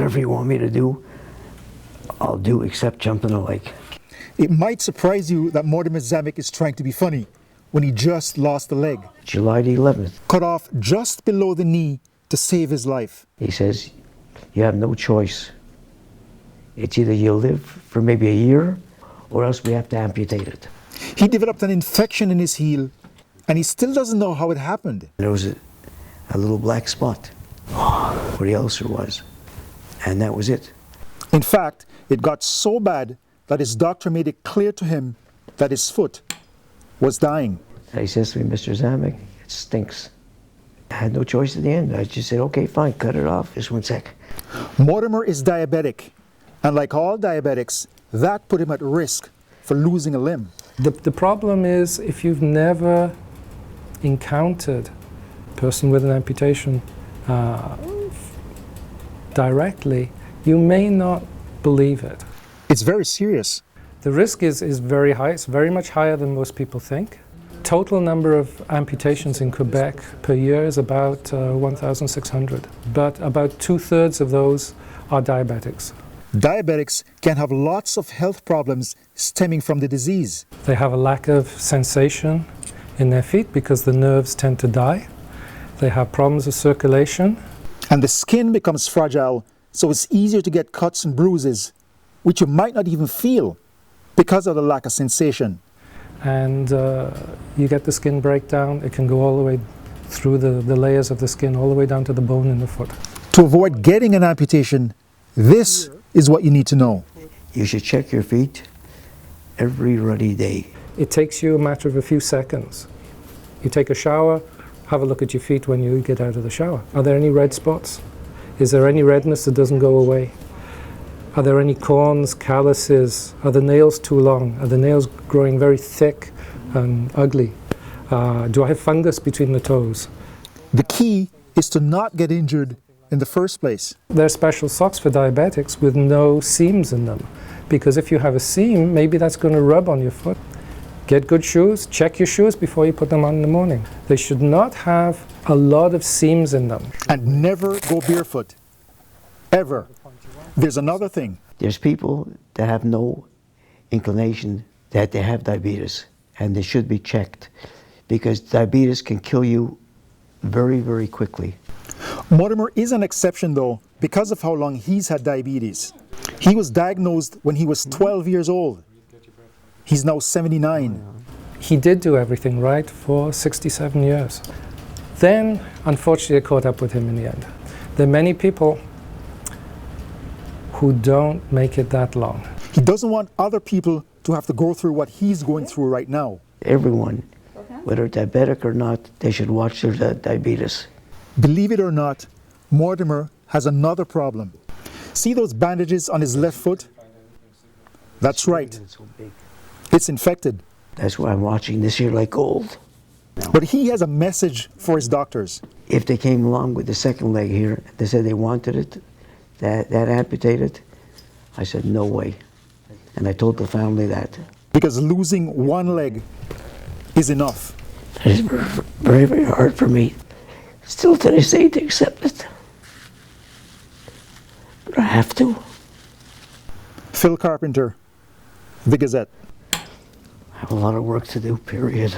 whatever you want me to do, I'll do except jump in the lake. It might surprise you that Mortimer Zamek is trying to be funny when he just lost a leg. July the 11th. Cut off just below the knee to save his life. He says, you have no choice. It's either you'll live for maybe a year or else we have to amputate it. He developed an infection in his heel and he still doesn't know how it happened. There was a little black spot where the ulcer was, and that was it. In fact, it got so bad that his doctor made it clear to him that his foot was dying. And he says to me, Mr. Zamek, it stinks. I had no choice at the end. I just said, okay, fine, cut it off. Just 1 sec. Mortimer is diabetic, and like all diabetics, that put him at risk for losing a limb. The problem is, if you've never encountered a person with an amputation directly, you may not believe it. It's very serious. The risk is very high. It's very much higher than most people think. Total number of amputations in Quebec per year is about 1,600, but about 2/3 of those are diabetics. Diabetics can have lots of health problems stemming from the disease. They have a lack of sensation in their feet because the nerves tend to die. They have problems with circulation. And the skin becomes fragile, so it's easier to get cuts and bruises, which you might not even feel because of the lack of sensation. And you get the skin breakdown. It can go all the way through the layers of the skin, all the way down to the bone in the foot. To avoid getting an amputation, this is what you need to know. You should check your feet every ruddy day. It takes you a matter of a few seconds. You take a shower, have a look at your feet when you get out of the shower. Are there any red spots? Is there any redness that doesn't go away? Are there any corns, calluses? Are the nails too long? Are the nails growing very thick and ugly? Do I have fungus between the toes? The key is to not get injured in the first place. There are special socks for diabetics with no seams in them, because if you have a seam, maybe that's going to rub on your foot. Get good shoes, check your shoes before you put them on in the morning. They should not have a lot of seams in them. And never go barefoot, ever. There's another thing. There's people that have no inclination that they have diabetes, and they should be checked, because diabetes can kill you very, very quickly. Mortimer is an exception though, because of how long he's had diabetes. He was diagnosed when he was 12 years old. He's now 79. He did do everything right for 67 years. Then, unfortunately, it caught up with him in the end. There are many people who don't make it that long. He doesn't want other people to have to go through what he's going through right now. Everyone, whether diabetic or not, they should watch their diabetes. Believe it or not, Mortimer has another problem. See those bandages on his left foot? That's right. It's infected. That's why I'm watching this here like gold. But he has a message for his doctors. If they came along with the second leg here, they said they wanted it, that amputated, I said no way. And I told the family that. Because losing one leg is enough. It's very, very hard for me still to this day to accept it. But I have to. Phil Carpenter, The Gazette. I have a lot of work to do, period.